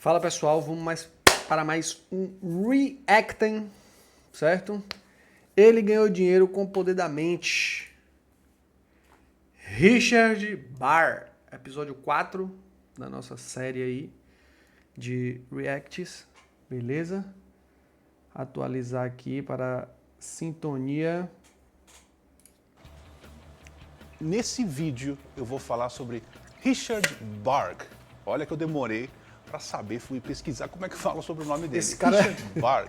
Fala pessoal, vamos para mais um Reacting, certo? Ele ganhou dinheiro com o poder da mente. Richard Barr, episódio 4 da nossa série aí de Reacts, beleza? Atualizar aqui para sintonia. Nesse vídeo eu vou falar sobre Richard Barr. Olha que eu demorei para saber, fui pesquisar como é que fala sobre o nome dele. Esse cara, Richard Barr.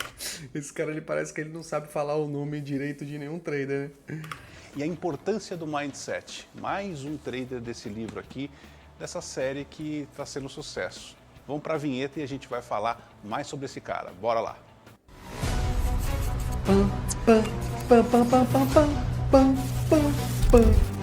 Esse cara, ele parece que ele não sabe falar o nome direito de nenhum trader, né? E a importância do mindset. Mais um trader desse livro aqui, dessa série que está sendo um sucesso. Vamos para a vinheta e a gente vai falar mais sobre esse cara. Bora lá. Pam, pam, pam, pam, pam, pam, pam, pam, pam.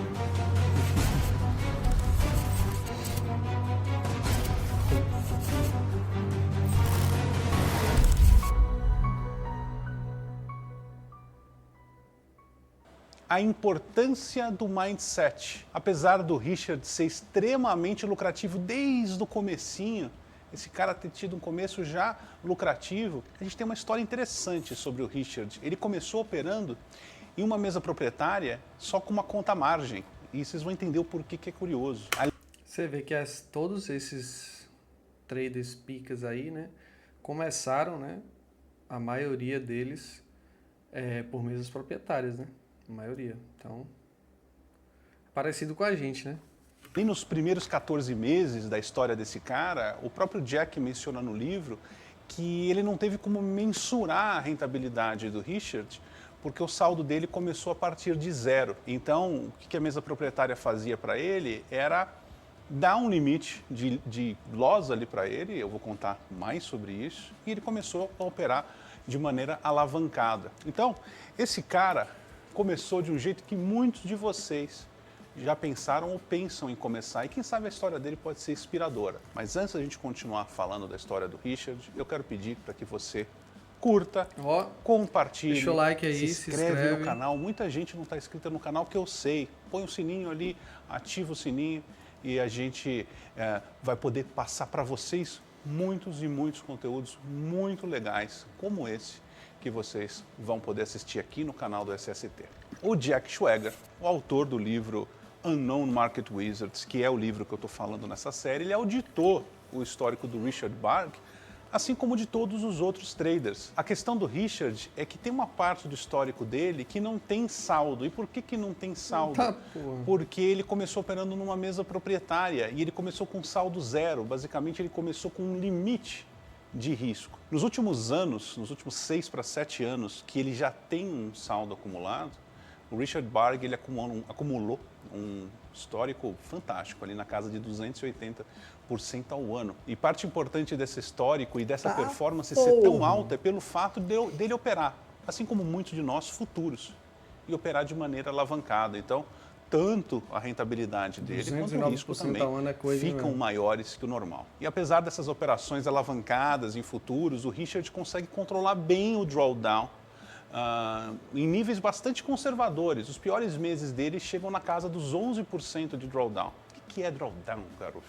A importância do mindset. Apesar do Richard ser extremamente lucrativo desde o comecinho, esse cara ter tido um começo já lucrativo, a gente tem uma história interessante sobre o Richard. Ele começou operando em uma mesa proprietária só com uma conta margem. E vocês vão entender o porquê que é curioso. Você vê que todos esses traders picas aí, né, começaram, né, a maioria deles por mesas proprietárias, né, a maioria. Então, parecido com a gente, né? E nos primeiros 14 meses da história desse cara, o próprio Jack menciona no livro que ele não teve como mensurar a rentabilidade do Richard, porque o saldo dele começou a partir de zero. Então, o que a mesa proprietária fazia para ele era dar um limite de loss ali para ele, eu vou contar mais sobre isso, e ele começou a operar de maneira alavancada. Então, esse cara começou de um jeito que muitos de vocês já pensaram ou pensam em começar, e quem sabe a história dele pode ser inspiradora. Mas antes da gente continuar falando da história do Richard, eu quero pedir para que você curta, compartilhe, deixa o like aí, se inscreve no canal. Muita gente não está inscrita no canal, que eu sei. Põe o sininho ali, ativa o sininho e a gente vai poder passar para vocês muitos e muitos conteúdos muito legais, como esse, que vocês vão poder assistir aqui no canal do SST. O Jack Schwager, o autor do livro Unknown Market Wizards, que é o livro que eu estou falando nessa série, ele auditou o histórico do Richard Barr, assim como de todos os outros traders. A questão do Richard é que tem uma parte do histórico dele que não tem saldo. E por que não tem saldo? Porque ele começou operando numa mesa proprietária e ele começou com saldo zero. Basicamente, ele começou com um limite de risco. Nos últimos anos, nos últimos 6 para 7 anos, que ele já tem um saldo acumulado, o Richard Barr ele acumulou um histórico fantástico, ali na casa de 280% ao ano. E parte importante desse histórico e dessa performance ser tão alta é pelo fato dele operar, assim como muitos de nós, futuros, e operar de maneira alavancada. Então, tanto a rentabilidade dele quanto o risco também ficam maiores que o normal. E apesar dessas operações alavancadas em futuros, o Richard consegue controlar bem o drawdown em níveis bastante conservadores. Os piores meses dele chegam na casa dos 11% de drawdown. O que é drawdown, Garuf?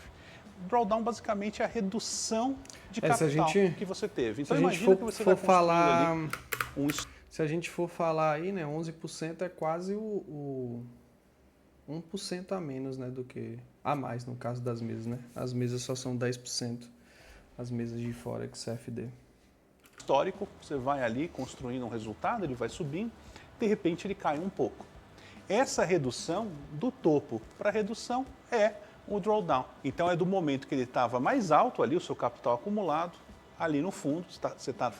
Drawdown basicamente é a redução de capital que você teve. Então imagina que você vai construir ali Se a gente for falar aí, né, 11% é quase o 1% a menos, né, do que a mais no caso das mesas, né? As mesas só são 10%, as mesas de Forex CFD. Histórico, você vai ali construindo um resultado, ele vai subindo, de repente ele cai um pouco. Essa redução do topo para a redução é o drawdown. Então é do momento que ele estava mais alto ali, o seu capital acumulado, ali no fundo, você está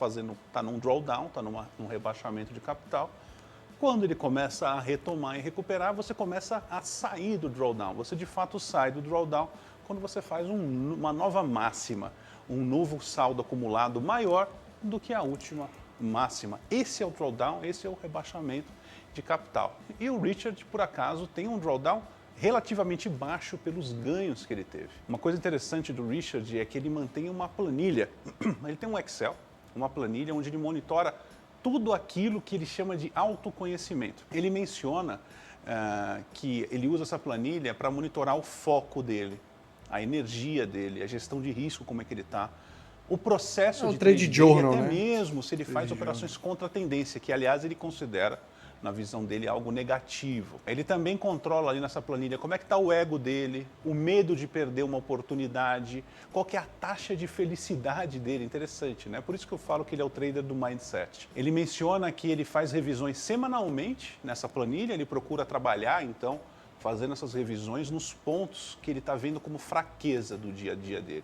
num drawdown, está num rebaixamento de capital. Quando ele começa a retomar e recuperar, você começa a sair do drawdown. Você de fato sai do drawdown quando você faz uma nova máxima, um novo saldo acumulado maior do que a última máxima. Esse é o drawdown, esse é o rebaixamento de capital. E o Richard, por acaso, tem um drawdown relativamente baixo pelos ganhos que ele teve. Uma coisa interessante do Richard é que ele mantém uma planilha. Ele tem um Excel, uma planilha onde ele monitora tudo aquilo que ele chama de autoconhecimento. Ele menciona que ele usa essa planilha para monitorar o foco dele, a energia dele, a gestão de risco, como é que ele está, o processo É o de trade trade dele, journal, até né? mesmo se ele faz Trade operações contra a tendência, que aliás ele considera, na visão dele, algo negativo. Ele também controla ali nessa planilha como é que está o ego dele, o medo de perder uma oportunidade, qual que é a taxa de felicidade dele, interessante, né? Por isso que eu falo que ele é o trader do mindset. Ele menciona que ele faz revisões semanalmente nessa planilha, ele procura trabalhar, então, fazendo essas revisões nos pontos que ele está vendo como fraqueza do dia a dia dele.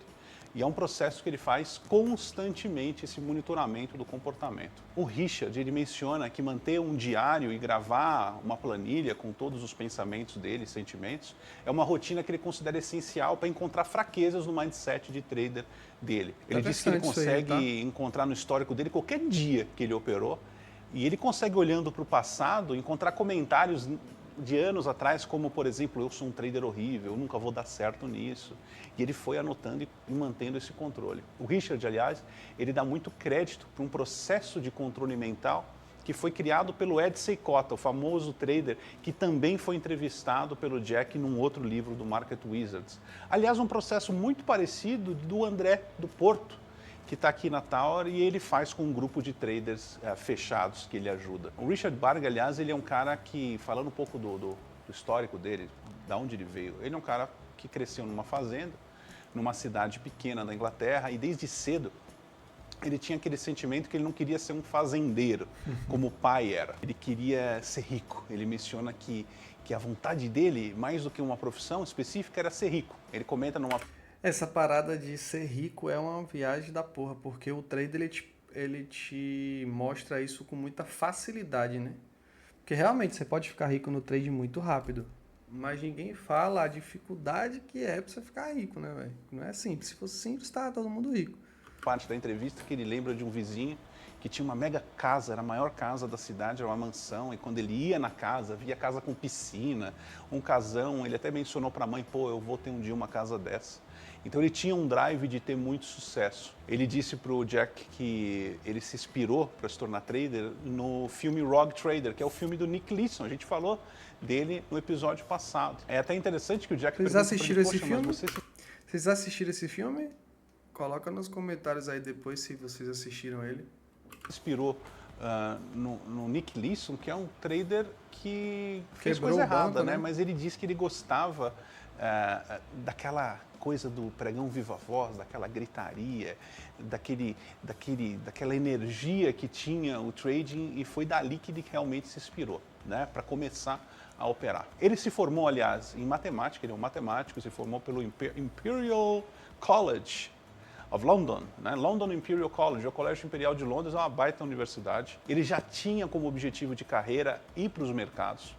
E é um processo que ele faz constantemente, esse monitoramento do comportamento. O Richard, ele menciona que manter um diário e gravar uma planilha com todos os pensamentos dele, sentimentos, é uma rotina que ele considera essencial para encontrar fraquezas no mindset de trader dele. Ele diz que ele consegue encontrar no histórico dele qualquer dia que ele operou, e ele consegue, olhando para o passado, encontrar comentários de anos atrás, como, por exemplo, eu sou um trader horrível, eu nunca vou dar certo nisso. E ele foi anotando e mantendo esse controle. O Richard, aliás, ele dá muito crédito para um processo de controle mental que foi criado pelo Ed Seykota, o famoso trader que também foi entrevistado pelo Jack num outro livro do Market Wizards. Aliás, um processo muito parecido do André do Porto, que está aqui na Tower, e ele faz com um grupo de traders fechados que ele ajuda. O Richard Barg, aliás, ele é um cara que, falando um pouco do histórico dele, da onde ele veio, ele é um cara que cresceu numa fazenda, numa cidade pequena da Inglaterra, e desde cedo ele tinha aquele sentimento que ele não queria ser um fazendeiro, como o pai era. Ele queria ser rico. Ele menciona que a vontade dele, mais do que uma profissão específica, era ser rico. Ele comenta numa... Essa parada de ser rico é uma viagem da porra, porque o trader ele te mostra isso com muita facilidade, né? Porque realmente você pode ficar rico no trade muito rápido, mas ninguém fala a dificuldade que é pra você ficar rico, né, velho? Não é simples. Se fosse simples, tá todo mundo rico. Parte da entrevista que ele lembra de um vizinho que tinha uma mega casa, era a maior casa da cidade, era uma mansão, e quando ele ia na casa, via casa com piscina, um casão, ele até mencionou para a mãe, pô, eu vou ter um dia uma casa dessa. Então ele tinha um drive de ter muito sucesso. Ele disse para o Jack que ele se inspirou para se tornar trader no filme Rogue Trader, que é o filme do Nick Leeson. A gente falou dele no episódio passado. É até interessante que o Jack... Vocês assistiram esse filme? Vocês assistiram esse filme? Coloca nos comentários aí depois se vocês assistiram ele. Inspirou no Nick Leeson, que é um trader que fez Quebrou coisa o banco, errada, né? né? Mas ele disse que ele gostava daquela coisa do pregão viva voz, daquela gritaria, daquela energia que tinha o trading, e foi dali que ele realmente se inspirou, né? Para começar a operar. Ele se formou, aliás, em matemática, ele é um matemático, se formou pelo Imperial College of London, né? London Imperial College, o Colégio Imperial de Londres, é uma baita universidade. Ele já tinha como objetivo de carreira ir para os mercados.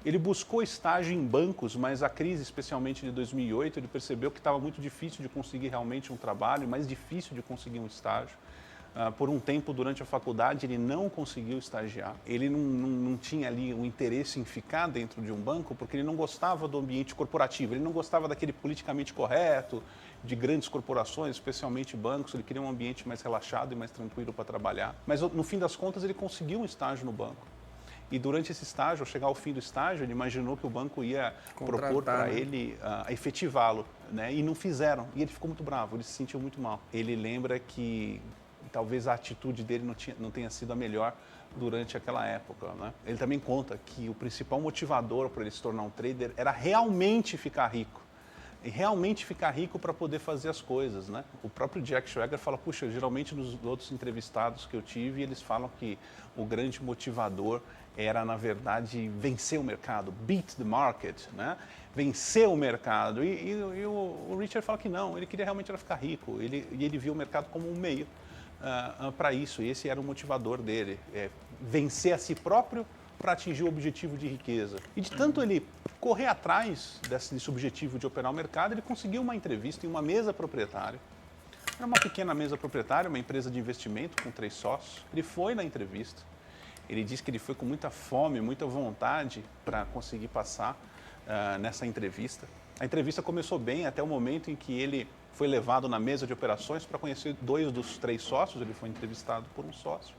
Ele buscou estágio em bancos, mas a crise, especialmente de 2008, ele percebeu que estava muito difícil de conseguir realmente um trabalho, mais difícil de conseguir um estágio. Por um tempo, durante a faculdade, ele não conseguiu estagiar. Ele não tinha ali o interesse em ficar dentro de um banco, porque ele não gostava do ambiente corporativo, ele não gostava daquele politicamente correto, de grandes corporações, especialmente bancos. Ele queria um ambiente mais relaxado e mais tranquilo para trabalhar. Mas, no fim das contas, ele conseguiu um estágio no banco. E durante esse estágio, ao chegar ao fim do estágio, ele imaginou que o banco ia propor para ele efetivá-lo, né? E não fizeram. E ele ficou muito bravo, ele se sentiu muito mal. Ele lembra que talvez a atitude dele não tenha sido a melhor durante aquela época, né? Ele também conta que o principal motivador para ele se tornar um trader era realmente ficar rico. E realmente ficar rico para poder fazer as coisas, né? O próprio Jack Schwager fala, puxa, geralmente nos outros entrevistados que eu tive, eles falam que o grande motivador era, na verdade, vencer o mercado, beat the market, né? Vencer o mercado. E o Richard fala que não, ele queria realmente era ficar rico, e ele viu o mercado como um meio para isso, e esse era o motivador dele, vencer a si próprio para atingir o objetivo de riqueza. E de tanto ele correr atrás desse objetivo de operar o mercado, ele conseguiu uma entrevista em uma mesa proprietária. Era uma pequena mesa proprietária, uma empresa de investimento com 3 sócios. Ele foi na entrevista, ele disse que ele foi com muita fome, muita vontade para conseguir passar nessa entrevista. A entrevista começou bem até o momento em que ele foi levado na mesa de operações para conhecer 2 dos 3 sócios. Ele foi entrevistado por um sócio.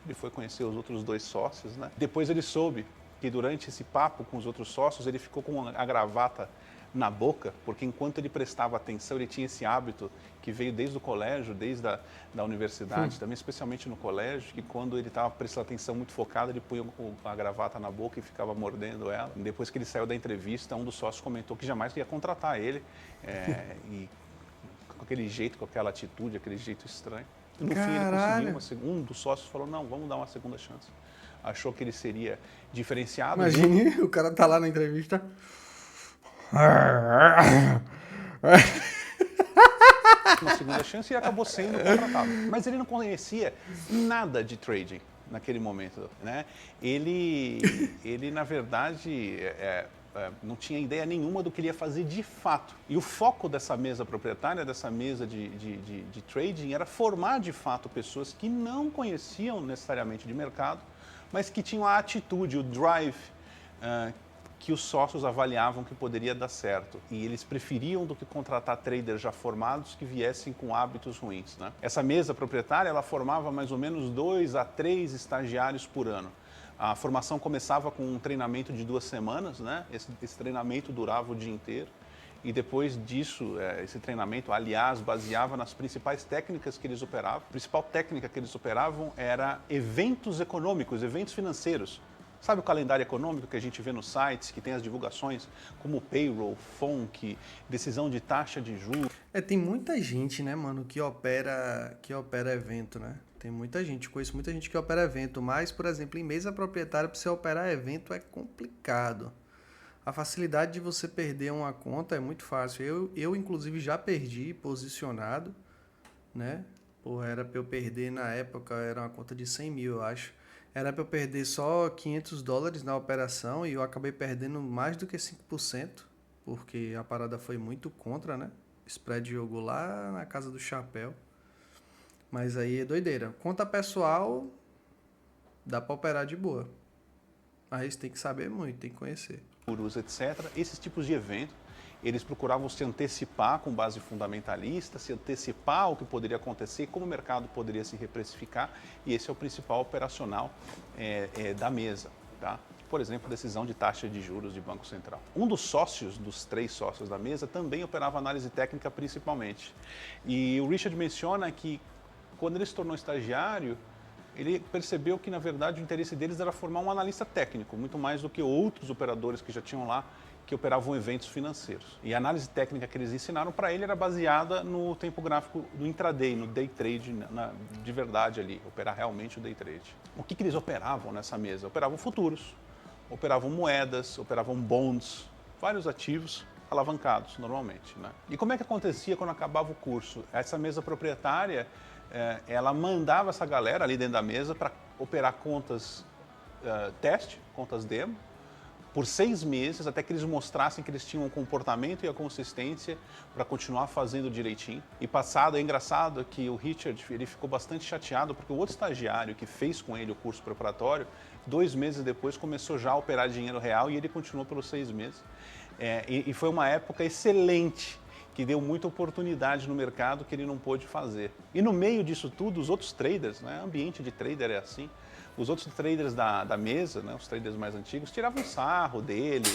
Ele foi conhecer os outros 2 sócios, né? Depois ele soube que durante esse papo com os outros sócios, ele ficou com a gravata na boca, porque enquanto ele prestava atenção, ele tinha esse hábito que veio desde o colégio, desde da universidade, também especialmente no colégio, que quando ele estava prestando atenção muito focado, ele punha a gravata na boca e ficava mordendo ela. Depois que ele saiu da entrevista, um dos sócios comentou que jamais ia contratar ele, e com aquele jeito, com aquela atitude, aquele jeito estranho. No fim ele conseguiu, um dos sócios falou, não, vamos dar uma segunda chance. Achou que ele seria diferenciado. Imagine, o cara tá lá na entrevista. Uma segunda chance e acabou sendo contratado. Mas ele não conhecia nada de trading naquele momento, né? Ele na verdade, não tinha ideia nenhuma do que ele ia fazer de fato. E o foco dessa mesa proprietária, dessa mesa de trading, era formar de fato pessoas que não conheciam necessariamente de mercado, mas que tinham a atitude, o drive, que os sócios avaliavam que poderia dar certo. E eles preferiam do que contratar traders já formados que viessem com hábitos ruins, né? Essa mesa proprietária, ela formava mais ou menos 2 a 3 estagiários por ano. A formação começava com um treinamento de 2 semanas, né? Esse treinamento durava o dia inteiro. E depois disso, esse treinamento, aliás, baseava nas principais técnicas que eles operavam. A principal técnica que eles operavam era eventos econômicos, eventos financeiros. Sabe o calendário econômico que a gente vê nos sites, que tem as divulgações, como payroll, FONC, decisão de taxa de juros? Tem muita gente, né, mano, que opera evento, né? Tem muita gente, conheço muita gente que opera evento, mas, por exemplo, em mesa proprietária, para você operar evento é complicado. A facilidade de você perder uma conta é muito fácil. Eu inclusive, já perdi posicionado, né? Era para eu perder, na época, era uma conta de 100 mil, eu acho. Era para eu perder só $500 na operação e eu acabei perdendo mais do que 5%, porque a parada foi muito contra, né? Spread jogou lá na casa do chapéu. Mas aí é doideira. Conta pessoal, dá para operar de boa. Mas tem que saber muito, tem que conhecer. Etc. Esses tipos de evento, eles procuravam se antecipar com base fundamentalista, se antecipar ao que poderia acontecer, como o mercado poderia se reprecificar, e esse é o principal operacional da mesa, tá? Por exemplo, decisão de taxa de juros de Banco Central. Um dos sócios, dos 3 sócios da mesa, também operava análise técnica principalmente. E o Richard menciona que quando ele se tornou estagiário, ele percebeu que, na verdade, o interesse deles era formar um analista técnico, muito mais do que outros operadores que já tinham lá, que operavam eventos financeiros. E a análise técnica que eles ensinaram para ele era baseada no tempo gráfico do intraday, no day trade, de verdade ali, operar realmente o day trade. O que eles operavam nessa mesa? Operavam futuros, operavam moedas, operavam bonds, vários ativos alavancados normalmente, né? E como é que acontecia quando acabava o curso? Essa mesa proprietária, ela mandava essa galera ali dentro da mesa para operar contas teste, contas demo, por 6 meses, até que eles mostrassem que eles tinham o comportamento e a consistência para continuar fazendo direitinho. E passado, é engraçado que o Richard, ele ficou bastante chateado, porque o outro estagiário que fez com ele o curso preparatório, 2 meses depois começou já a operar dinheiro real e ele continuou pelos 6 meses. E foi uma época excelente, que deu muita oportunidade no mercado que ele não pôde fazer. E no meio disso tudo, os outros traders, né, ambiente de trader é assim, os outros traders da mesa, né, os traders mais antigos, tiravam sarro dele,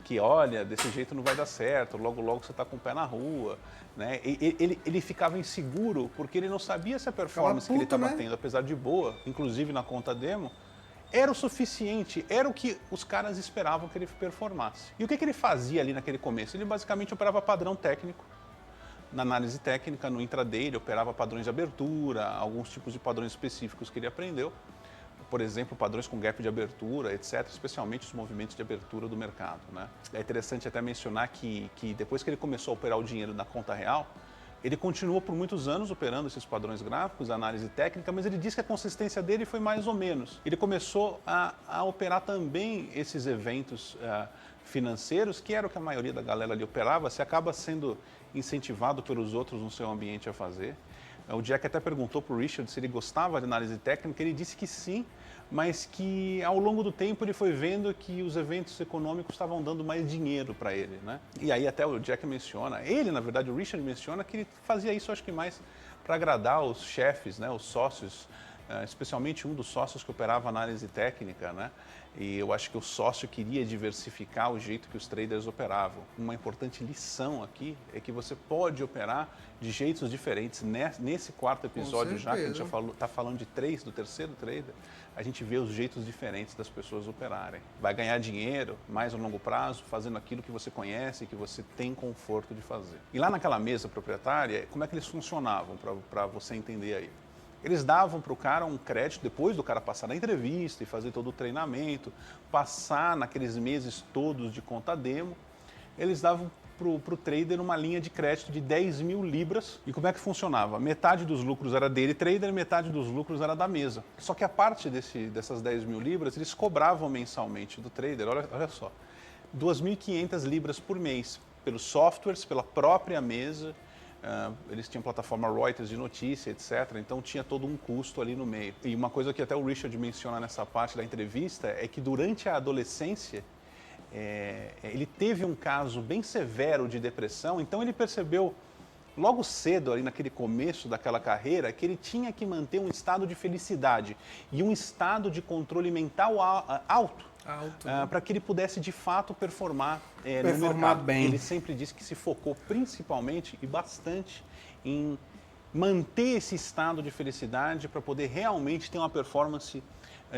que olha, desse jeito não vai dar certo, logo logo você está com o pé na rua, né? Ele ficava inseguro porque ele não sabia se a performance que ele estava tendo, apesar de boa, inclusive na conta demo, era o suficiente, era o que os caras esperavam que ele performasse. E o que ele fazia ali naquele começo? Ele basicamente operava padrão técnico, na análise técnica, no intraday, ele operava padrões de abertura, alguns tipos de padrões específicos que ele aprendeu, por exemplo, padrões com gap de abertura, etc., especialmente os movimentos de abertura do mercado, né? É interessante até mencionar que depois que ele começou a operar o dinheiro na conta real, ele continuou por muitos anos operando esses padrões gráficos, análise técnica, mas ele disse que a consistência dele foi mais ou menos. Ele começou a operar também esses eventos financeiros, que era o que a maioria da galera ali operava, se acaba sendo incentivado pelos outros no seu ambiente a fazer. O Jack até perguntou para o Richard se ele gostava de análise técnica, ele disse que sim, mas que ao longo do tempo ele foi vendo que os eventos econômicos estavam dando mais dinheiro para ele, né? E aí até o Jack menciona, ele na verdade, o Richard menciona que ele fazia isso acho que mais para agradar os chefes, né, os sócios, especialmente um dos sócios que operava análise técnica, né? E eu acho que o sócio queria diversificar o jeito que os traders operavam. Uma importante lição aqui é que você pode operar de jeitos diferentes. Nesse quarto episódio, já que a gente está falando de três, do terceiro trader, a gente vê os jeitos diferentes das pessoas operarem. Vai ganhar dinheiro mais a longo prazo, fazendo aquilo que você conhece, que você tem conforto de fazer. E lá naquela mesa proprietária, como é que eles funcionavam, para você entender aí? Eles davam para o cara um crédito, depois do cara passar na entrevista e fazer todo o treinamento, passar naqueles meses todos de conta demo, eles davam para o trader uma linha de crédito de 10 mil libras. E como é que funcionava? Metade dos lucros era dele, trader, metade dos lucros era da mesa. Só que a parte dessas 10 mil libras, eles cobravam mensalmente do trader, olha só, 2.500 libras por mês, pelos softwares, pela própria mesa. Eles tinham plataforma Reuters de notícia, etc. Então tinha todo um custo ali no meio. E uma coisa que até o Richard menciona nessa parte da entrevista é que durante a adolescência ele teve um caso bem severo de depressão, então ele percebeu logo cedo, ali naquele começo daquela carreira, que ele tinha que manter um estado de felicidade e um estado de controle mental alto. Para que ele pudesse de fato performar no mercado. Bem. Ele sempre disse que se focou principalmente e bastante em manter esse estado de felicidade para poder realmente ter uma performance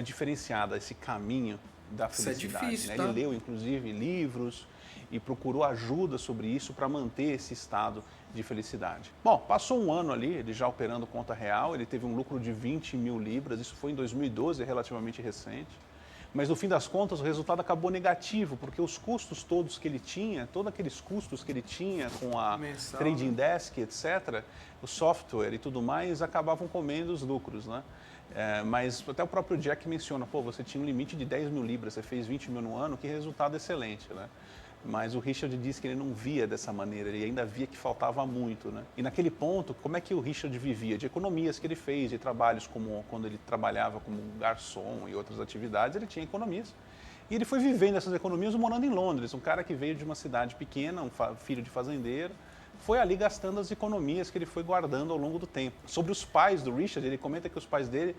diferenciada, esse caminho da felicidade. Isso é difícil, né? tá? Ele leu inclusive livros e procurou ajuda sobre isso para manter esse estado de felicidade. Bom, passou um ano ali, ele já operando conta real, ele teve um lucro de 20 mil libras, isso foi em 2012, relativamente recente. Mas no fim das contas o resultado acabou negativo, porque os custos todos que ele tinha, todos aqueles custos que ele tinha com a Trading Desk, etc., o software e tudo mais, acabavam comendo os lucros, né? Mas até o próprio Jack menciona, pô, você tinha um limite de 10 mil libras, você fez 20 mil no ano, que resultado excelente, né? Mas o Richard disse que ele não via dessa maneira, ele ainda via que faltava muito, né? E naquele ponto, como é que o Richard vivia? De economias que ele fez, de trabalhos como quando ele trabalhava como garçom e outras atividades, ele tinha economias. E ele foi vivendo essas economias morando em Londres, um cara que veio de uma cidade pequena, filho de fazendeiro, foi ali gastando as economias que ele foi guardando ao longo do tempo. Sobre os pais do Richard, ele comenta que os pais dele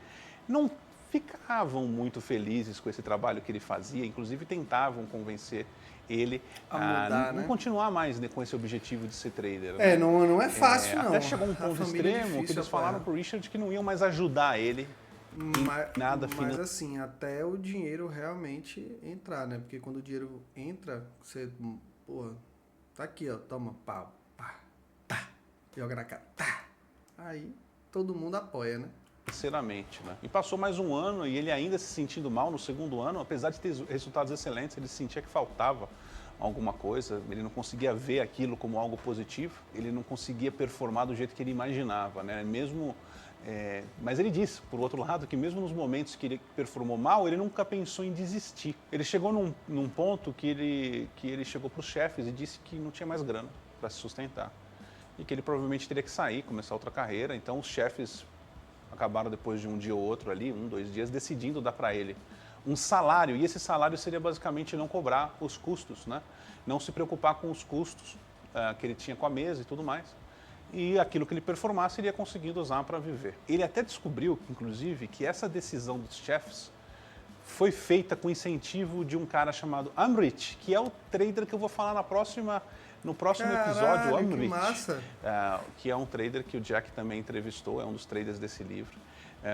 não ficavam muito felizes com esse trabalho que ele fazia, inclusive tentavam convencer ele a mudar, não continuar mais, né, com esse objetivo de ser trader. Né? Não é fácil, não. Até chegou um ponto extremo que eles falaram para o Richard que não iam mais ajudar ele em nada financeiro. Mas assim, até o dinheiro realmente entrar, né? Porque quando o dinheiro entra, você, pô, tá aqui, ó, toma, pá, tá, joga na cara, tá. Aí todo mundo apoia, né? Sinceramente, né? E passou mais um ano e ele ainda se sentindo mal no segundo ano, apesar de ter resultados excelentes, ele sentia que faltava alguma coisa, ele não conseguia ver aquilo como algo positivo, ele não conseguia performar do jeito que ele imaginava, né? Mas ele disse, por outro lado, que mesmo nos momentos que ele performou mal, ele nunca pensou em desistir. Ele chegou num ponto que ele chegou para os chefes e disse que não tinha mais grana para se sustentar e que ele provavelmente teria que sair, começar outra carreira. Então os chefes acabaram depois de um dia ou outro ali, 2 dias, decidindo dar para ele um salário, e esse salário seria basicamente não cobrar os custos, né? Não se preocupar com os custos que ele tinha com a mesa e tudo mais, e aquilo que ele performasse ele ia conseguindo usar para viver. Ele até descobriu, inclusive, que essa decisão dos chefes foi feita com incentivo de um cara chamado Amrit, que é o trader que eu vou falar no próximo episódio, o Amrit, que é um trader que o Jack também entrevistou, é um dos traders desse livro.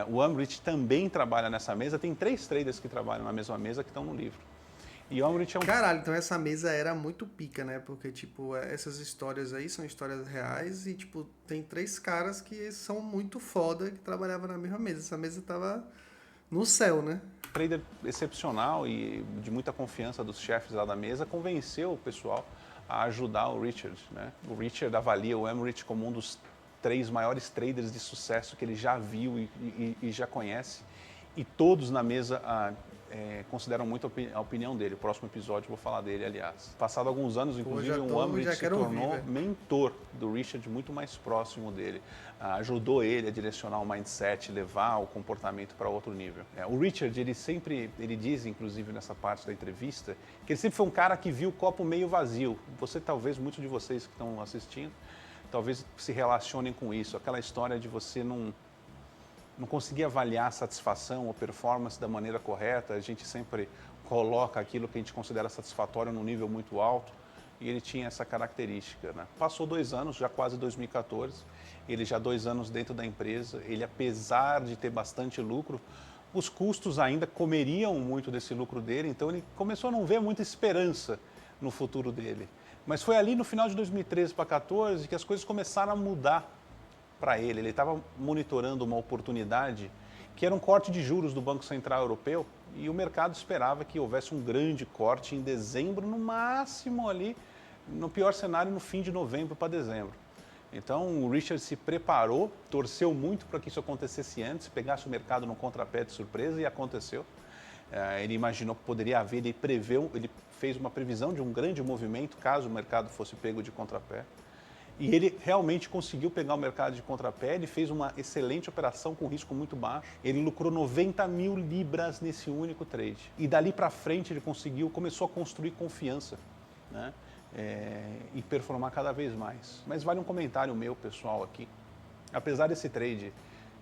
O Amrit também trabalha nessa mesa, tem 3 traders que trabalham na mesma mesa que estão no livro. E o Amrit é um... Caralho, então essa mesa era muito pica, né? Porque, tipo, essas histórias aí são histórias reais e, tipo, tem 3 caras que são muito foda que trabalhavam na mesma mesa. Essa mesa tava no céu, né? Trader excepcional e de muita confiança dos chefes lá da mesa, convenceu o pessoal a ajudar o Richard, né? O Richard avalia o Amrit como um dos 3 maiores traders de sucesso que ele já viu e já conhece, e todos na mesa consideram muito a opinião dele. O próximo episódio eu vou falar dele, aliás. Passado alguns anos, inclusive, o Amrit se tornou mentor do Richard, muito mais próximo dele. Ajudou ele a direcionar o mindset, levar o comportamento para outro nível. O Richard, ele diz, inclusive, nessa parte da entrevista, que ele sempre foi um cara que viu o copo meio vazio. Talvez, muitos de vocês que estão assistindo, talvez se relacionem com isso. Aquela história de você não não conseguia avaliar a satisfação ou performance da maneira correta. A gente sempre coloca aquilo que a gente considera satisfatório num nível muito alto, e ele tinha essa característica, né? Passou 2 anos, já quase 2014, ele já 2 anos dentro da empresa, ele, apesar de ter bastante lucro, os custos ainda comeriam muito desse lucro dele, então ele começou a não ver muita esperança no futuro dele. Mas foi ali no final de 2013 para 2014 que as coisas começaram a mudar para ele. Ele estava monitorando uma oportunidade que era um corte de juros do Banco Central Europeu, e o mercado esperava que houvesse um grande corte em dezembro, no máximo ali, no pior cenário, no fim de novembro para dezembro. Então o Richard se preparou, torceu muito para que isso acontecesse antes, pegasse o mercado no contrapé de surpresa, e aconteceu. Ele imaginou que poderia haver, ele fez uma previsão de um grande movimento caso o mercado fosse pego de contrapé. E ele realmente conseguiu pegar o mercado de contrapé, ele fez uma excelente operação com risco muito baixo. Ele lucrou 90 mil libras nesse único trade. E dali para frente ele começou a construir confiança, né? E performar cada vez mais. Mas vale um comentário meu, pessoal, aqui. Apesar desse trade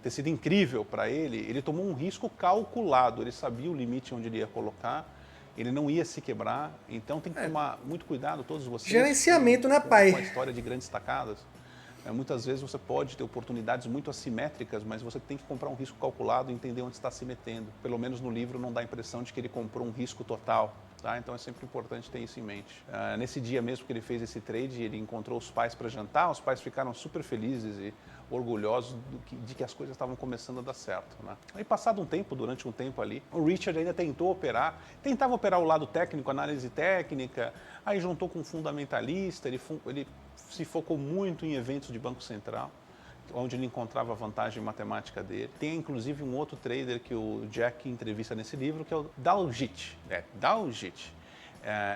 ter sido incrível para ele, ele tomou um risco calculado. Ele sabia o limite onde ele ia colocar, ele não ia se quebrar, então tem que tomar muito cuidado, todos vocês. Gerenciamento, né, pai? Com a história de grandes tacadas. Muitas vezes você pode ter oportunidades muito assimétricas, mas você tem que comprar um risco calculado e entender onde está se metendo. Pelo menos no livro não dá a impressão de que ele comprou um risco total. Tá? Então é sempre importante ter isso em mente. Nesse dia mesmo que ele fez esse trade, ele encontrou os pais para jantar, os pais ficaram super felizes e orgulhosos de que as coisas estavam começando a dar certo, né? Aí, passado um tempo, durante um tempo ali, o Richard ainda tentava operar o lado técnico, análise técnica, aí juntou com um fundamentalista, ele se focou muito em eventos de Banco Central, onde ele encontrava a vantagem matemática dele. Tem inclusive um outro trader que o Jack entrevista nesse livro, que é o Dalgit.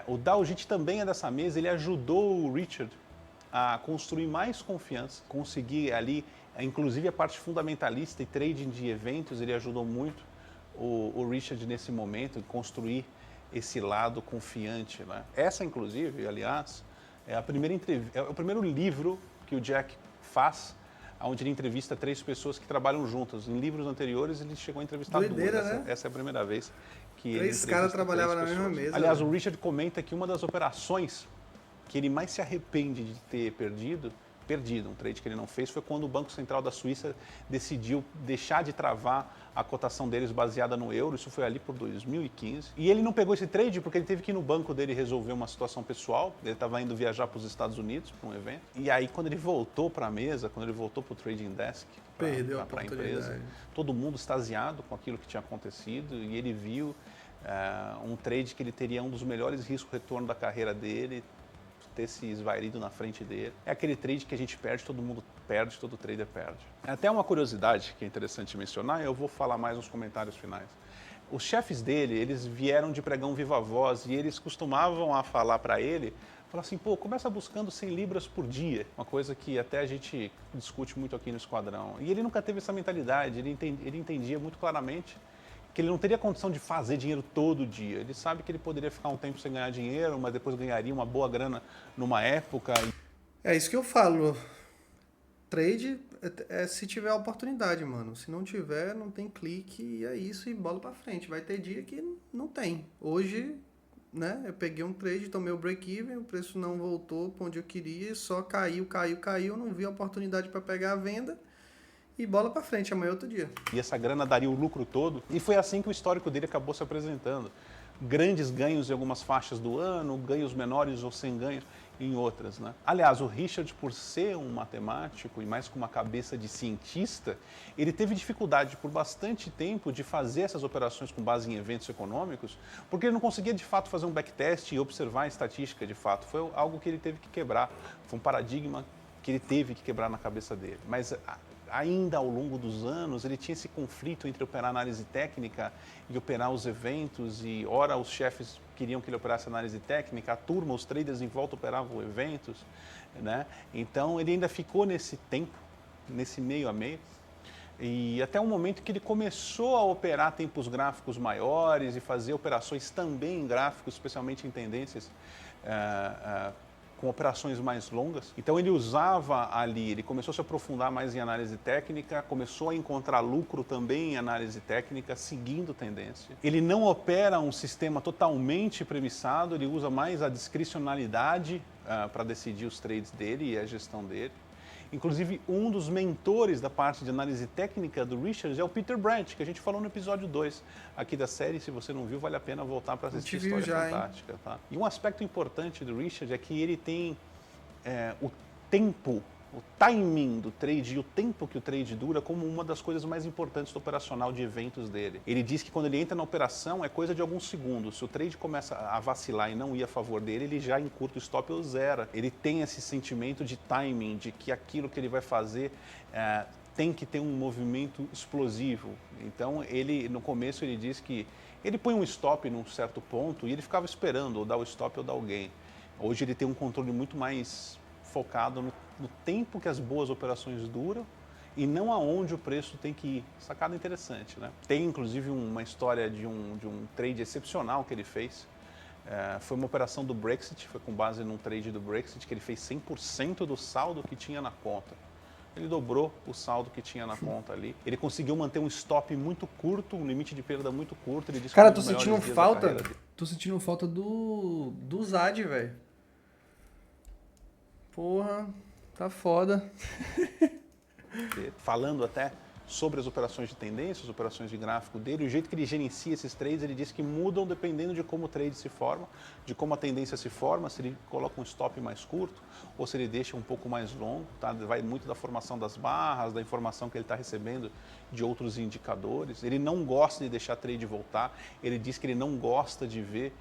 O Dalgit também é dessa mesa, ele ajudou o Richard a construir mais confiança, conseguir ali, inclusive a parte fundamentalista e trading de eventos, ele ajudou muito o Richard nesse momento, em construir esse lado confiante, né? Essa, inclusive, aliás, é o primeiro livro que o Jack faz, onde ele entrevista 3 pessoas que trabalham juntas. Em livros anteriores, ele chegou a entrevistar 2. Né? Essa é a primeira vez que 3 caras trabalhavam na mesma mesa. Aliás, o Richard comenta que uma das operações que ele mais se arrepende de ter perdido, um trade que ele não fez, foi quando o Banco Central da Suíça decidiu deixar de travar a cotação deles baseada no euro. Isso foi ali por 2015. E ele não pegou esse trade porque ele teve que ir no banco dele resolver uma situação pessoal. Ele estava indo viajar para os Estados Unidos para um evento. E aí, quando ele voltou para a mesa, quando ele voltou para o trading desk, para a empresa, todo mundo extasiado com aquilo que tinha acontecido, e ele viu um trade que ele teria um dos melhores risco-retorno da carreira dele, ter se esvaído na frente dele. É aquele trade que a gente perde, todo mundo perde, todo trader perde. Até uma curiosidade que é interessante mencionar, eu vou falar mais nos comentários finais. Os chefes dele, eles vieram de pregão viva voz, e eles costumavam a falar para ele, falar assim, pô, começa buscando 100 libras por dia, uma coisa que até a gente discute muito aqui no Esquadrão. E ele nunca teve essa mentalidade, ele entendia muito claramente que ele não teria condição de fazer dinheiro todo dia. Ele sabe que ele poderia ficar um tempo sem ganhar dinheiro, mas depois ganharia uma boa grana numa época. É isso que eu falo. Trade é se tiver oportunidade, mano. Se não tiver, não tem clique, e é isso, e bola pra frente. Vai ter dia que não tem. Hoje, né, eu peguei um trade, tomei o break-even, o preço não voltou para onde eu queria, só caiu, não vi a oportunidade para pegar a venda. E bola pra frente, amanhã é outro dia. E essa grana daria o lucro todo. E foi assim que o histórico dele acabou se apresentando. Grandes ganhos em algumas faixas do ano, ganhos menores ou sem ganhos em outras, né? Aliás, o Richard, por ser um matemático e mais com uma cabeça de cientista, ele teve dificuldade por bastante tempo de fazer essas operações com base em eventos econômicos, porque ele não conseguia de fato fazer um backtest e observar a estatística de fato. Foi algo que ele teve que quebrar, foi um paradigma que ele teve que quebrar na cabeça dele. Mas ainda ao longo dos anos, ele tinha esse conflito entre operar análise técnica e operar os eventos, e ora os chefes queriam que ele operasse análise técnica, a turma, os traders em volta operavam eventos, né? Então ele ainda ficou nesse tempo, nesse meio a meio, e até um momento que ele começou a operar tempos gráficos maiores e fazer operações também em gráficos, especialmente em tendências com operações mais longas. Então ele usava ali, ele começou a se aprofundar mais em análise técnica, começou a encontrar lucro também em análise técnica, seguindo tendência. Ele não opera um sistema totalmente premissado, ele usa mais a discricionalidade para decidir os trades dele e a gestão dele. Inclusive, um dos mentores da parte de análise técnica do Richard é o Peter Brandt, que a gente falou no episódio 2 aqui da série. Se você não viu, vale a pena voltar para assistir, a história já, fantástica. Tá? E um aspecto importante do Richard é que ele tem o tempo, o timing do trade e o tempo que o trade dura como uma das coisas mais importantes do operacional de eventos dele. Ele diz que quando ele entra na operação é coisa de alguns segundos. Se o trade começa a vacilar e não ir a favor dele, ele já encurta o stop ou zera. Ele tem esse sentimento de timing, de que aquilo que ele vai fazer tem que ter um movimento explosivo. Então, ele no começo ele diz que ele põe um stop num certo ponto e ele ficava esperando ou dar o stop ou dar o gain. Hoje ele tem um controle muito mais focado no tempo que as boas operações duram e não aonde o preço tem que ir. Sacada interessante, né? Tem inclusive uma história de um trade excepcional que ele fez. Foi uma operação do Brexit, foi com base num trade do Brexit que ele fez 100% do saldo que tinha na conta. Ele dobrou o saldo que tinha na conta ali. Ele conseguiu manter um stop muito curto, um limite de perda muito curto. Ele disse Cara, que tô sentindo falta. Tô sentindo falta do Zad, velho. Porra, tá foda. Falando até sobre as operações de tendência, as operações de gráfico dele, o jeito que ele gerencia esses trades, ele diz que mudam dependendo de como o trade se forma, de como a tendência se forma, se ele coloca um stop mais curto ou se ele deixa um pouco mais longo, tá? Vai muito da formação das barras, da informação que ele está recebendo de outros indicadores. Ele não gosta de deixar trade voltar, ele diz que ele não gosta de ver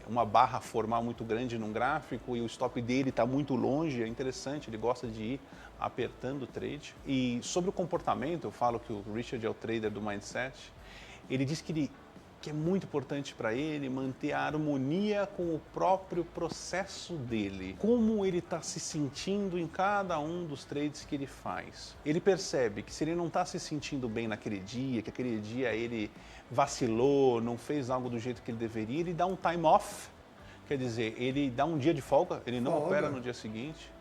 uma barra formar muito grande num gráfico e o stop dele está muito longe, é interessante, ele gosta de ir apertando o trade. E sobre o comportamento, eu falo que o Richard é o trader do mindset, ele diz que é muito importante para ele manter a harmonia com o próprio processo dele, como ele está se sentindo em cada um dos trades que ele faz. Ele percebe que se ele não está se sentindo bem naquele dia, que aquele dia ele vacilou, não fez algo do jeito que ele deveria, ele dá um time off, quer dizer, ele dá um dia de folga, ele não opera no dia seguinte,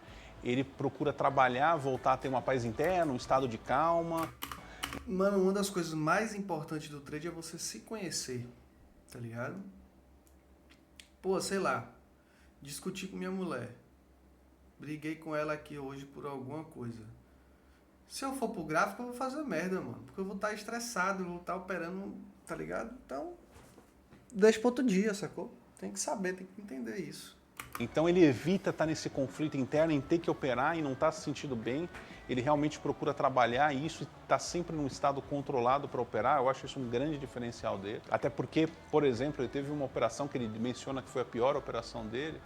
ele procura trabalhar, voltar a ter uma paz interna, um estado de calma. Mano, uma das coisas mais importantes do trade é você se conhecer, tá ligado? Pô, sei lá, discuti com minha mulher, briguei com ela aqui hoje por alguma coisa. Se eu for pro gráfico, eu vou fazer merda, mano, porque eu vou estar estressado, eu vou estar operando, tá ligado? Então, deixa pro outro dia, sacou? Tem que saber, tem que entender isso. Então ele evita estar nesse conflito interno em ter que operar e não estar se sentindo bem. Ele realmente procura trabalhar isso e está sempre num estado controlado para operar. Eu acho isso um grande diferencial dele. Até porque, por exemplo, ele teve uma operação que ele menciona que foi a pior operação dele.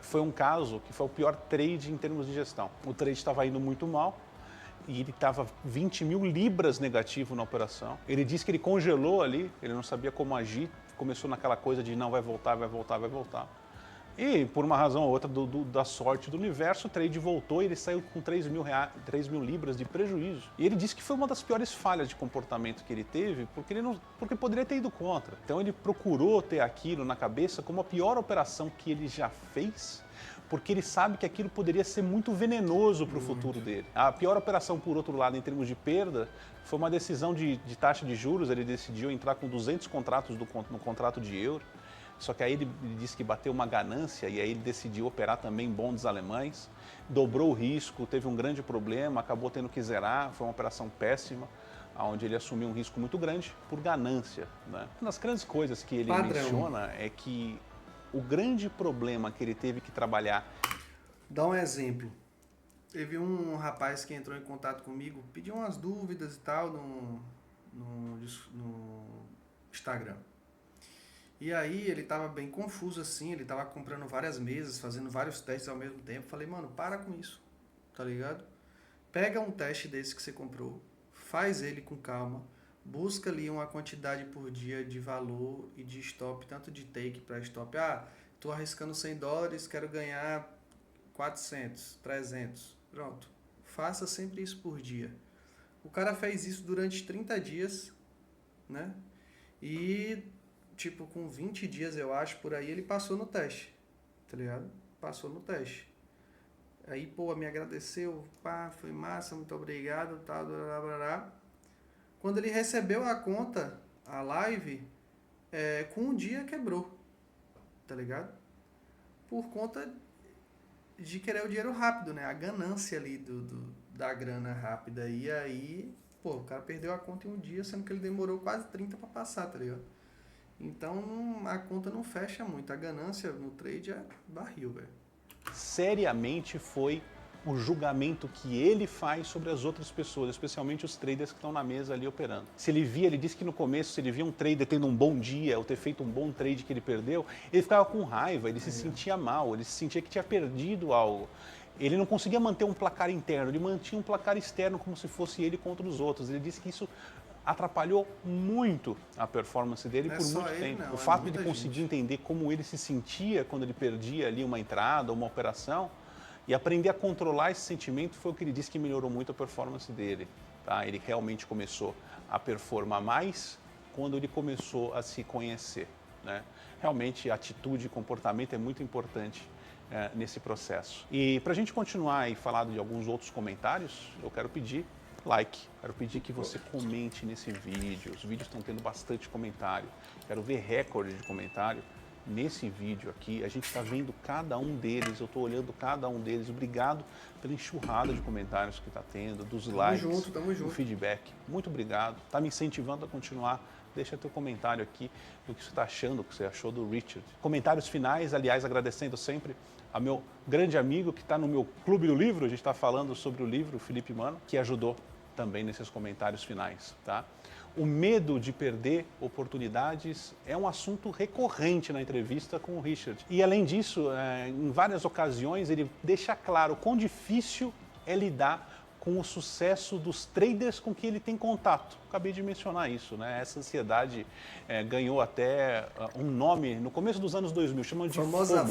Foi um caso que foi o pior trade em termos de gestão. O trade estava indo muito mal e ele estava 20 mil libras negativo na operação. Ele disse que ele congelou ali, ele não sabia como agir. Começou naquela coisa de não, vai voltar, vai voltar, vai voltar. E por uma razão ou outra da sorte do universo, o trade voltou e ele saiu com 3 mil libras de prejuízo. E ele disse que foi uma das piores falhas de comportamento que ele teve, porque poderia ter ido contra. Então ele procurou ter aquilo na cabeça como a pior operação que ele já fez, porque ele sabe que aquilo poderia ser muito venenoso para o futuro dele. A pior operação, por outro lado, em termos de perda, foi uma decisão de taxa de juros. Ele decidiu entrar com 200 contratos no contrato de euro. Só que aí ele disse que bateu uma ganância e aí ele decidiu operar também bonds alemães, dobrou o risco, teve um grande problema, acabou tendo que zerar, foi uma operação péssima, onde ele assumiu um risco muito grande por ganância, né? Uma das grandes coisas que ele menciona é que o grande problema que ele teve que trabalhar... Dá um exemplo. Teve um rapaz que entrou em contato comigo, pediu umas dúvidas e tal no Instagram. E aí ele tava bem confuso assim, ele tava comprando várias mesas, fazendo vários testes ao mesmo tempo. Falei, mano, para com isso, tá ligado? Pega um teste desse que você comprou, faz ele com calma, busca ali uma quantidade por dia de valor e de stop, tanto de take para stop. Ah, tô arriscando $100, quero ganhar 400, 300. Pronto. Faça sempre isso por dia. O cara fez isso durante 30 dias, né? E... tipo, com 20 dias, eu acho, por aí, ele passou no teste, tá ligado? passou no teste. Aí, pô, me agradeceu, pá, foi massa, muito obrigado, tal, blá, blá, blá. Quando ele recebeu a conta, a live, com um dia quebrou, tá ligado? Por conta de querer o dinheiro rápido, né? A ganância ali da grana rápida. E aí, pô, o cara perdeu a conta em um dia, sendo que ele demorou quase 30 pra passar, tá ligado? Então, a conta não fecha muito. A ganância no trade é barril, velho. Seriamente foi o julgamento que ele faz sobre as outras pessoas, especialmente os traders que estão na mesa ali operando. Se ele via, ele disse que no começo, se ele via um trader tendo um bom dia, ou ter feito um bom trade que ele perdeu, ele ficava com raiva, ele se sentia mal, ele se sentia que tinha perdido algo. Ele não conseguia manter um placar interno, ele mantinha um placar externo como se fosse ele contra os outros. Ele disse que isso atrapalhou muito a performance dele por muito tempo. O fato de ele conseguir entender como ele se sentia quando ele perdia ali uma entrada, uma operação, e aprender a controlar esse sentimento foi o que ele disse que melhorou muito a performance dele. Tá? Ele realmente começou a performar mais quando ele começou a se conhecer. Né? Realmente, atitude e comportamento é muito importante nesse processo. E para a gente continuar e falar de alguns outros comentários, eu quero pedir like, quero pedir que você comente nesse vídeo. Os vídeos estão tendo bastante comentário. Quero ver recorde de comentário nesse vídeo aqui. A gente está vendo cada um deles, eu estou olhando cada um deles. Obrigado pela enxurrada de comentários que está tendo, dos likes, do feedback. Muito obrigado. Está me incentivando a continuar. Deixa teu comentário aqui do que você está achando, o que você achou do Richard. Comentários finais, aliás, agradecendo sempre a meu grande amigo que está no meu Clube do Livro. A gente está falando sobre o livro, o Felipe Mano, que ajudou também nesses comentários finais, tá? O medo de perder oportunidades é um assunto recorrente na entrevista com o Richard. E além disso, em várias ocasiões ele deixa claro quão difícil é lidar com o sucesso dos traders com que ele tem contato. Acabei de mencionar isso, né? Essa ansiedade ganhou até um nome no começo dos anos 2000, chamam de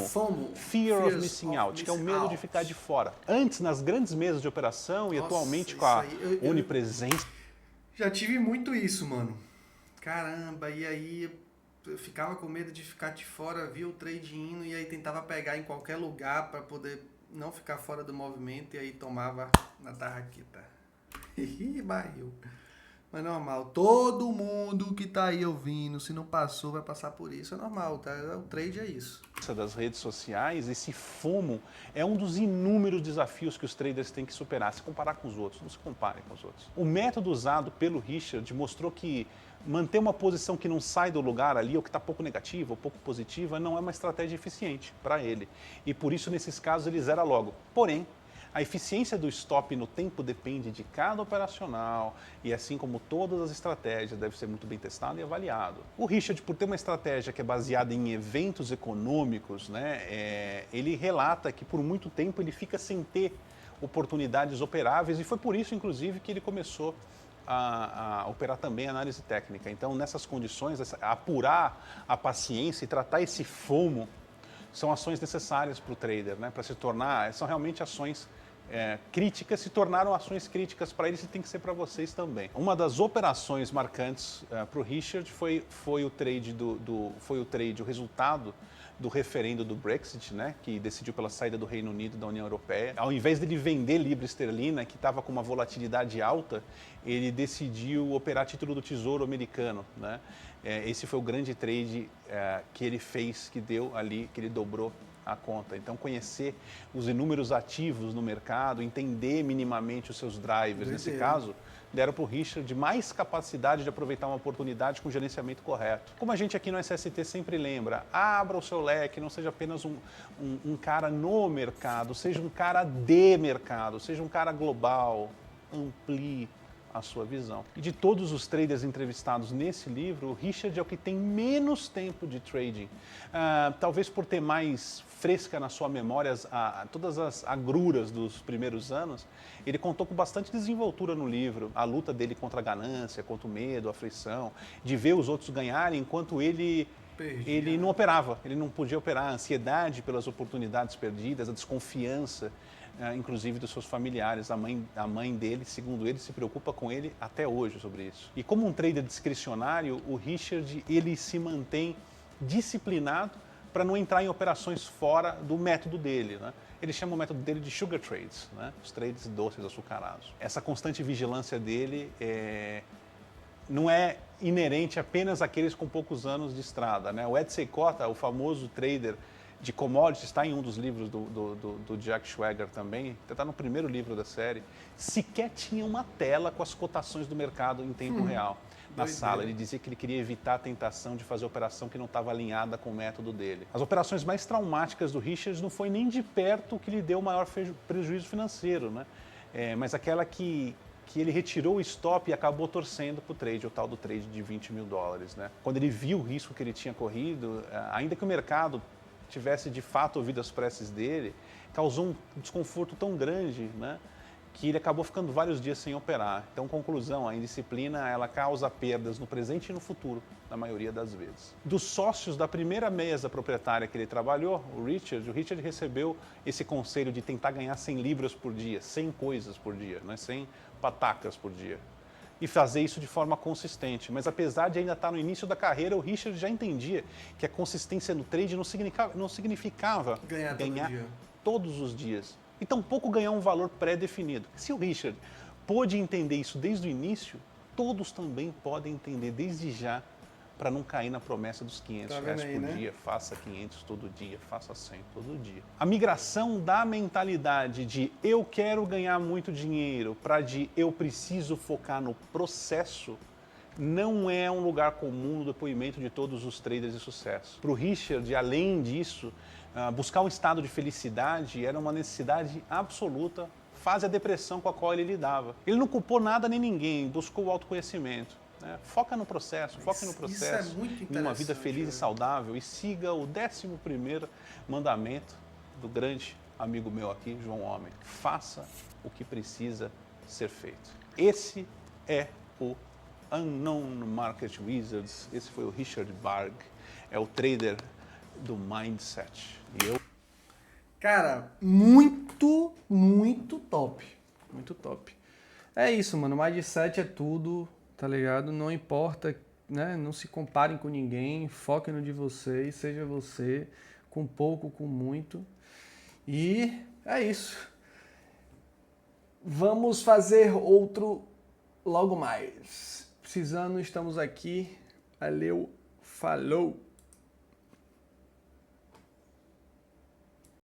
FOMO, Fear of Missing Out, que é o medo de ficar de fora. Antes, nas grandes mesas de operação e atualmente com a onipresença. Já tive muito isso, mano. Caramba, e aí eu ficava com medo de ficar de fora, via o trade indo e aí tentava pegar em qualquer lugar para poder não ficar fora do movimento e aí tomava na tarraqueta. Ih, barril. Mas normal, todo mundo que tá aí ouvindo, se não passou, vai passar por isso. É normal, tá? O trade é isso. Das redes sociais, esse FOMO é um dos inúmeros desafios que os traders têm que superar, se comparar com os outros, não se comparem com os outros. O método usado pelo Richard mostrou que manter uma posição que não sai do lugar ali, ou que está pouco negativa, ou pouco positiva, não é uma estratégia eficiente para ele. E por isso, nesses casos, ele zera logo. Porém, a eficiência do stop no tempo depende de cada operacional e, assim como todas as estratégias, deve ser muito bem testado e avaliado. O Richard, por ter uma estratégia que é baseada em eventos econômicos, né, ele relata que por muito tempo ele fica sem ter oportunidades operáveis e foi por isso, inclusive, que ele começou a operar também análise técnica. Então, nessas condições, apurar a paciência e tratar esse FOMO são ações necessárias para o trader, né, para se tornar, são realmente ações críticas, se tornaram ações críticas para eles e tem que ser para vocês também. Uma das operações marcantes para o Richard foi o resultado do referendo do Brexit, né, que decidiu pela saída do Reino Unido da União Europeia. Ao invés de ele vender libra esterlina, que estava com uma volatilidade alta, ele decidiu operar título do Tesouro americano, né? Esse foi o grande trade que ele fez, que deu ali, que ele dobrou a conta. Então, conhecer os inúmeros ativos no mercado, entender minimamente os seus drivers, nesse caso, deram para o Richard mais capacidade de aproveitar uma oportunidade com gerenciamento correto. Como a gente aqui no SST sempre lembra, abra o seu leque, não seja apenas um cara no mercado, seja um cara de mercado, seja um cara global, amplie a sua visão. E de todos os traders entrevistados nesse livro, o Richard é o que tem menos tempo de trading. Talvez por ter mais fresca na sua memória todas as agruras dos primeiros anos, ele contou com bastante desenvoltura no livro, a luta dele contra a ganância, contra o medo, a aflição, de ver os outros ganharem enquanto ele não operava, ele não podia operar, a ansiedade pelas oportunidades perdidas, a desconfiança, inclusive dos seus familiares. A mãe dele, segundo ele, se preocupa com ele até hoje sobre isso. E como um trader discricionário, o Richard ele se mantém disciplinado para não entrar em operações fora do método dele, né? Ele chama o método dele de sugar trades, né? Os trades doces açucarados. Essa constante vigilância dele não é inerente apenas àqueles com poucos anos de estrada, né? O Ed Seykota, o famoso trader de commodities, está em um dos livros do Jack Schwager também, está no primeiro livro da série, sequer tinha uma tela com as cotações do mercado em tempo real na sala. Ele dizia que ele queria evitar a tentação de fazer operação que não estava alinhada com o método dele. As operações mais traumáticas do Richards não foi nem de perto o que lhe deu o maior prejuízo financeiro, né? Mas aquela que ele retirou o stop e acabou torcendo para o trade, o tal do trade de 20 mil dólares, né? Quando ele viu o risco que ele tinha corrido, ainda que o mercado tivesse de fato ouvido as preces dele, causou um desconforto tão grande, né, que ele acabou ficando vários dias sem operar. Então, conclusão, a indisciplina ela causa perdas no presente e no futuro, na maioria das vezes. Dos sócios da primeira mesa proprietária que ele trabalhou, o Richard recebeu esse conselho de tentar ganhar 100 libras por dia, 100 coisas por dia, né, 100 patacas por dia. E fazer isso de forma consistente. Mas apesar de ainda estar no início da carreira, o Richard já entendia que a consistência no trade não significava ganhar todos os dias. E tampouco ganhar um valor pré-definido. Se o Richard pôde entender isso desde o início, todos também podem entender desde já, para não cair na promessa dos 500 reais por dia, faça 500 todo dia, faça 100 todo dia. A migração da mentalidade de eu quero ganhar muito dinheiro para de eu preciso focar no processo não é um lugar comum no depoimento de todos os traders de sucesso. Para o Richard, além disso, buscar um estado de felicidade era uma necessidade absoluta, face à depressão com a qual ele lidava. Ele não culpou nada nem ninguém, buscou o autoconhecimento. Foca no processo, foque no processo, em uma vida feliz e saudável e siga o 11º mandamento do grande amigo meu aqui, João Homem. Faça o que precisa ser feito. Esse é o Unknown Market Wizards, esse foi o Richard Barg, é o trader do Mindset. E eu... Cara, muito top. Muito top. É isso, mano, Mindset é tudo. Tá ligado? Não importa, né? Não se comparem com ninguém, foquem no de vocês, seja você, com pouco, com muito. E é isso. Vamos fazer outro logo mais. Precisando, estamos aqui. Valeu, falou!